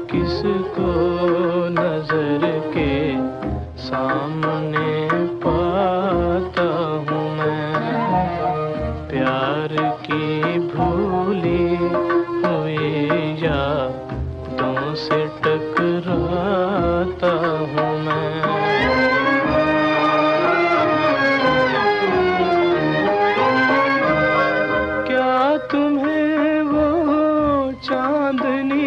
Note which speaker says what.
Speaker 1: किसको नजर के सामने पाता हूँ मैं, प्यार की भूली हुई यादों से टकराता हूँ मैं। क्या तुम्हें वो चांदनी